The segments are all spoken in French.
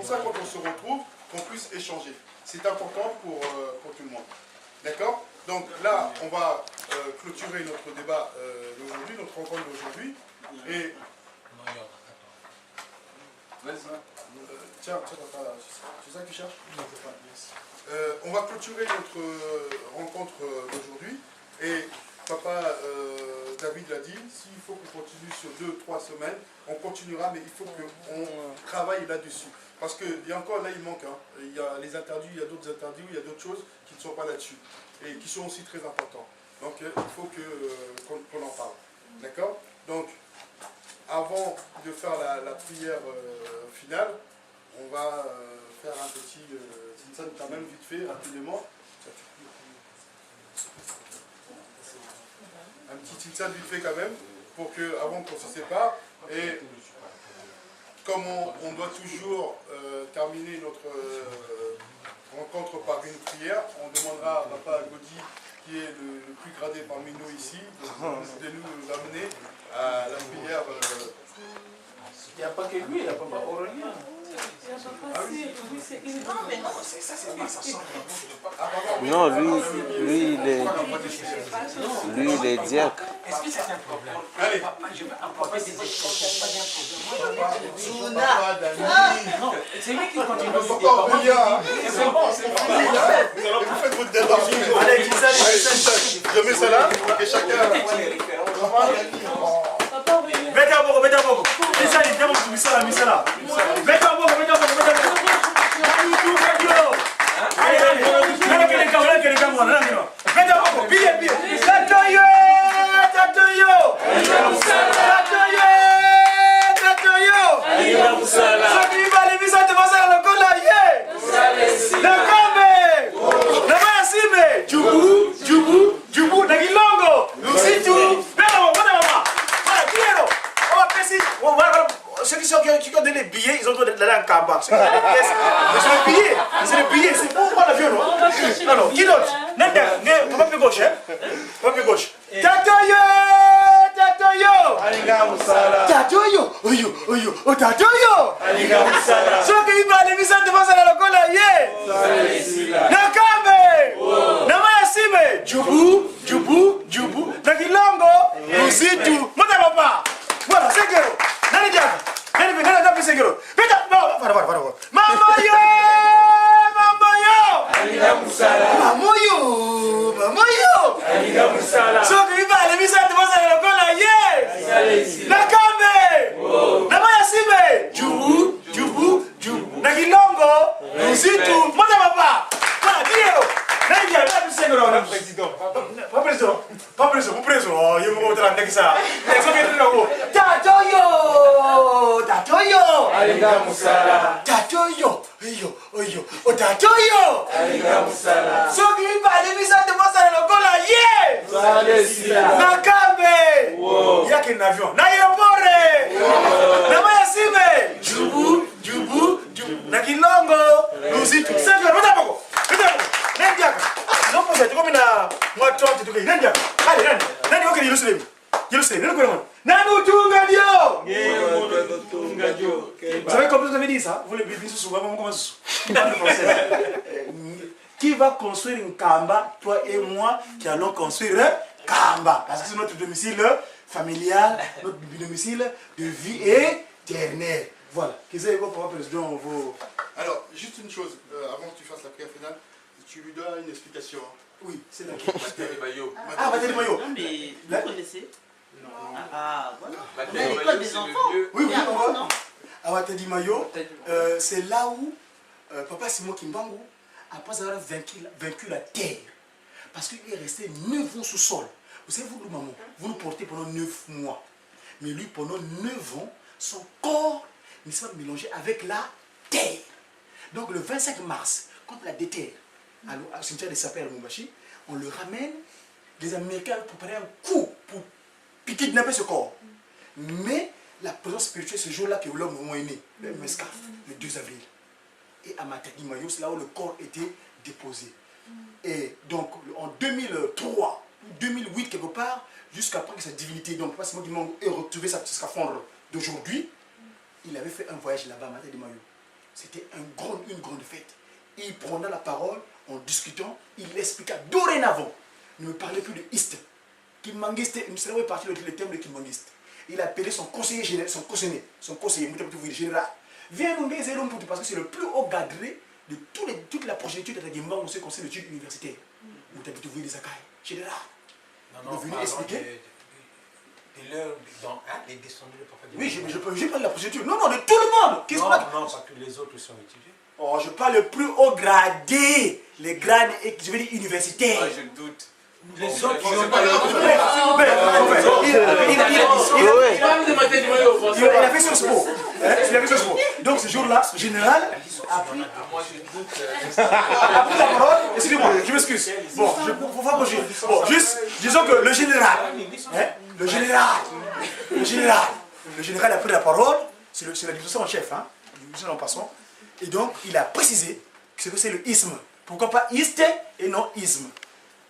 comme ça, quand on se retrouve, qu'on puisse échanger. C'est important pour tout le monde. D'accord? Donc là, on va clôturer notre débat d'aujourd'hui, notre rencontre d'aujourd'hui. Et... tiens, papa, c'est ça que tu cherches? On va clôturer notre rencontre d'aujourd'hui. Et papa David l'a dit, s'il faut qu'on continue sur 2-3 semaines, on continuera, mais il faut qu'on travaille là-dessus. Parce qu'il y a encore, là il manque, hein. Il y a les interdits, il y a d'autres interdits, il y a d'autres choses qui ne sont pas là-dessus. Et qui sont aussi très importants. Donc il faut qu'on en parle. D'accord? Donc, avant de faire la prière finale, on va faire un petit tzintsan quand même vite fait, rapidement. Un petit tzintsan vite fait quand même, pour que, avant qu'on se sépare. Et comme on doit toujours terminer notre rencontre par une prière, on demandera à Papa Gaudi, qui est le plus gradé parmi nous ici, de nous amener à la prière. Il n'y a pas que lui, il y a Papa Aurélien. Non, lui, il est diacre. Est-ce que c'est un problème? Allez. Papa, je vais apporter des échelles, pas de problème. Papa Dani. Non, c'est lui qui continue. Papa Aurélien. C'est bon, c'est bon. Vous faites votre débat. Allez, je mets ça là, pour que chacun... Vete a poco, vete a poco. Esa ni tenemos misala, misala. Vete a poco, vete a poco, vete a poco. Vete a poco, pide, pide. Tatoyo, tatoyo. Tatoyo. Sakriba levisa te pasa la cola, yeah. Na kambe. Na masime. Jubu, jubu, jubu. Na kilongo. Lusitu. Ceux qui ont donné les billets, ils ont donné en Kamba. C'est les billets, c'est les billets, c'est pour prendre l'avion, non? Non, qui d'autre? Papa plus gauche, hein? Papa plus gauche. Tatoyo! Tatoyo! Tatoyo! Oyo, oyo, oh Tatoyo! Ceux qui vont aller visiter devant ça, la cola, yeah! Nakambe! Namayasime! Jubu, jubu, jubu. Nakilongo! Lusitu! Mota papa! Voilà, c'est que. Nani diable? Nani diable c'est que. Vite, non, para. Mamoyo! Aliga musala. Mamoyo! Aliga musala. So que va aller visiter devant ça la cola, yeah! Nakambe! Namayasime! Jubu. Nakilongo! Lusitu! Mota papa! Voilà, Diego! Nani diable? C'est que. Président. Pas président, vous président. Oh, il me montre la ça. Tatoyo! Aliga musala. Tatoyo! Oyo. Oh, Tatoyo! Aliga musala. So qui va aller visiter devant ça le cola, yeah! Nakambe! Y'a qu'un avion. Na aéroport! Namayasime! Jubu. Nakilongo! Lusitu. C'est que. Vete a poco. Nendiaka. Non, vous êtes comme une moi 30 degrés. Nendiaka. Allez, Nani, ok, Jérusalem. Nanu Tungadio! Vous savez comment vous avez dit ça? Vous le dites souvent, comment qui va construire une Kamba, toi et moi, qui allons construire Kamba? Parce que c'est notre domicile familial, notre domicile de vie éternelle. Voilà. Qu'est-ce que vous président vos... Alors, juste une chose, avant que tu fasses la prière finale, tu lui donnes une explication. Oui, c'est là. Matéri Mayo. Ah, Matéri Mayo. Non, mais vous connaissez? Non. Ah, voilà. Matéri L'école Mayo, des c'est enfants. le vieux. Oui, Avant, non? Awatedi Mayo, c'est là où Papa Simon Kimbangu, après avoir vaincu la terre, parce qu'il est resté 9 ans sous sol. Vous savez, vous, maman, vous nous portez pendant 9 mois. Mais lui, pendant 9 ans, son corps ne s'est pas mélangé avec la terre. Donc le 25 mars, quand la déterre, au cimetière de Sapé à Lumumbashi, on le ramène, les Américains préparaient un coup pour kidnapper ce corps. Mais la présence spirituelle, ce jour-là que l'homme est né, le Mescaf, le 2 avril. Et à Matadi Mayo, c'est là où le corps était déposé. Et donc en 2003, 2008 quelque part, jusqu'après que sa divinité, donc pas seulement ait retrouvé sa petite scaphandre d'aujourd'hui, il avait fait un voyage là-bas à Matadi Mayo. C'était une grande fête. Il prenait la parole en discutant, il expliqua dorénavant. Ne me parlez plus de Iste. Kimangiste, il savait partir le thème de Kimangiste. Il a appelé son conseiller général, son conseiller général. Viens nous les élèves parce que c'est le plus haut gadré de toute la progéniture de Gimba, on sait qu'on sait l'étude universitaire. Vous avez vu les Akai, général. Non, vous venez expliquer. De l'heure, les descendants de Papa. Oui, je parle de la procédure. Non, de tout le monde. Non, pas que les autres sont étudiés. Oh, je parle le plus haut gradé. Les grades, je veux dire universitaires. Ah, je doute. Les autres, Bon, ils c'est ont pas pas grave. Il a fait ce sport. Donc ce jour-là, le général a pris Moi, je doute. la parole. Excusez-moi, je m'excuse. Bon, faut pas bouger. Bon, juste, disons que le général a pris la parole. C'est la division en chef, hein. Division en passant. Et donc, il a précisé que c'est le isme. Pourquoi pas iste et non isme.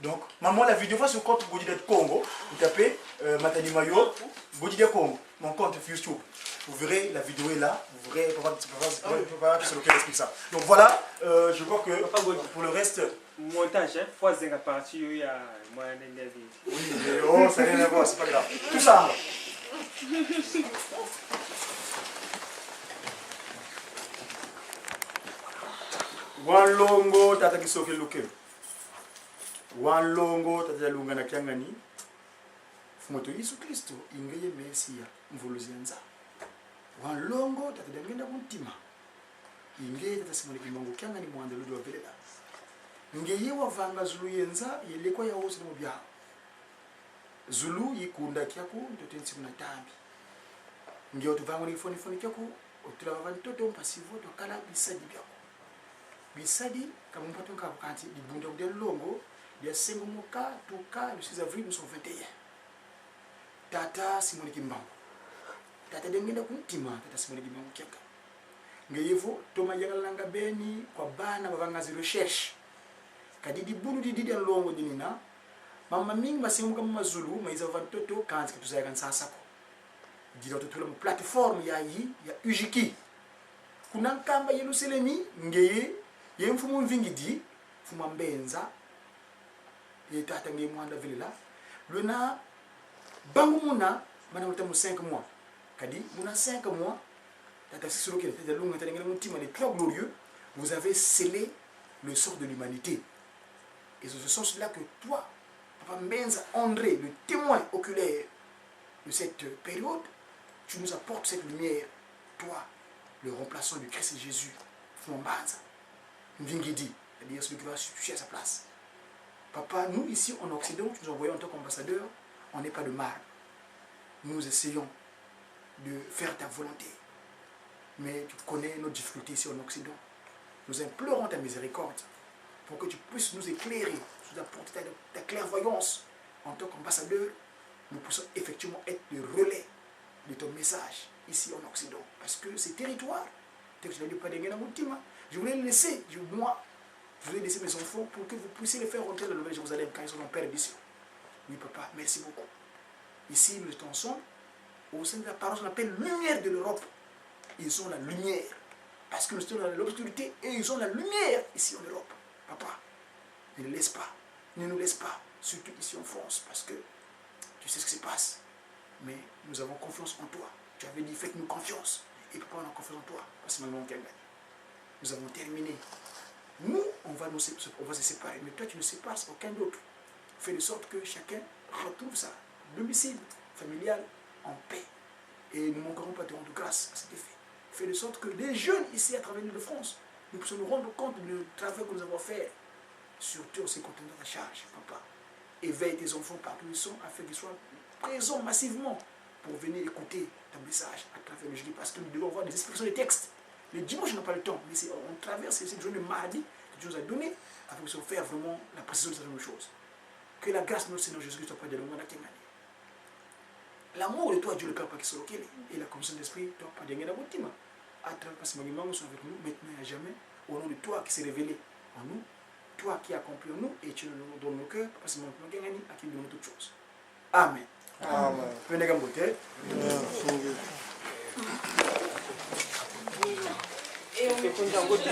Donc, maman, la vidéo, sur le compte Godida Congo, vous tapez Matani Mayo, Godida Congo, mon compte YouTube. Vous verrez, la vidéo est là, vous verrez, papa, sur lequel explique ça. Donc voilà, je vois que pour le reste. Montage, hein, fois 5 à partir, il y a moyen d'énergie. Oui, mais oh, ça n'a rien à voir, c'est pas grave. Tout ça. Wanlongo tata kisoke lokelo. Wanlongo tata lunga na kiangani. Fumoto Yesu Kristo ingeye Mesia mvuluzianza. Wanlongo tata dangenda kuntima. Ingeye tata simoni kimongo kiangani mwandelo do velela. Ngeye wavanga Zulu yenza yelekwa ya wosi mu bya. Zulu yikunda kyako ntotensi kuna tambi. Ngiyo tuvanga ni foni kyako otula vantoto mpasivo to kala bisadi byako. Bisadi comme on peut quand il bunda de longo il y a 5 mois tout cas le 6 avril 2021 tata Simoni Kimbangu tata dengenda kuntima tata Simoni Kimbangu kyaka ngayevo toma yagalanga beni kwa bana bavangazi recherche kadidi bunu didi longo dinina mama mingi masimu kama mazulu maiza vantoto kanzi kituzaya kansasa ko dilo tutula mu plateforme ya Ujiki kuna nkamba yeluselemi ngeye yemfumu mvingidi fuma mbenza yetata nge mwanda villa luna bangu muna mana utamu 5 mois kadi muna 5 mois tata sisuro ke tata lunga tata ngela mutima les trois glorieux vous avez scellé le sort de l'humanité et c'est ce sens là que toi papa Mbenza André le témoin oculaire de cette période tu nous apportes cette lumière toi le remplaçant du Christ Jésus fuma mbanza Mvingidi, c'est-à-dire celui qui va toucher à sa place. Papa, nous ici en Occident, tu nous envoyons en tant qu'ambassadeur, on n'est pas de mal. Nous essayons de faire ta volonté. Mais tu connais nos difficultés ici en Occident. Nous implorons ta miséricorde pour que tu puisses nous éclairer, nous apporter ta clairvoyance. En tant qu'ambassadeur, nous puissions effectivement être le relais de ton message ici en Occident. Parce que ces territoires, je voulais laisser, moi, je voulais laisser mes enfants pour que vous puissiez les faire rentrer dans la Nouvelle Jérusalem quand ils sont en perdition. Oui, papa, merci beaucoup. Ici, nous étions ensemble. Au sein de la parole, on appelle lumière de l'Europe. Ils ont la lumière. Parce que nous sommes dans l'obscurité et ils ont la lumière ici en Europe. Papa, ne les laisse pas. Ne nous laisse pas. Surtout ici en France. Parce que tu sais ce qui se passe. Mais nous avons confiance en toi. Tu avais dit, faites-nous confiance. Et papa, on a confiance en toi. Parce que maintenant, on gagne. Nous avons terminé. Nous, on va se séparer. Mais toi, tu ne sépares aucun d'autre. Fais de sorte que chacun retrouve sa domicile familial en paix. Et nous ne manquerons pas de rendre grâce à cet effet. Fais de sorte que les jeunes ici à travers l'île de France, nous puissions nous rendre compte du travail que nous avons fait. Surtout en ce qui concerne ta charge, papa. Éveille tes enfants partout où ils sont afin qu'ils soient présents massivement pour venir écouter ton message à travers le jeudi. Parce que nous devons avoir des explications des textes. Le dimanche, on n'a pas le temps, mais on traverse cette journée de mardi que Dieu nous a donné afin de faire vraiment la précision de certaines choses. Que la grâce de notre Seigneur Jésus-Christ soit pas de l'homme. L'amour de toi, Dieu le Père, qui soit et la commission d'esprit, toi, pas de l'homme. À travers parce que nous sont avec nous maintenant et à jamais, au nom de toi qui s'est révélé en nous, toi qui accomplis en nous et tu nous donnes nos cœurs, parce que nous avons gagné à qui nous donne toutes choses. Amen. Amen. Venez à beauté. ekonzi yango te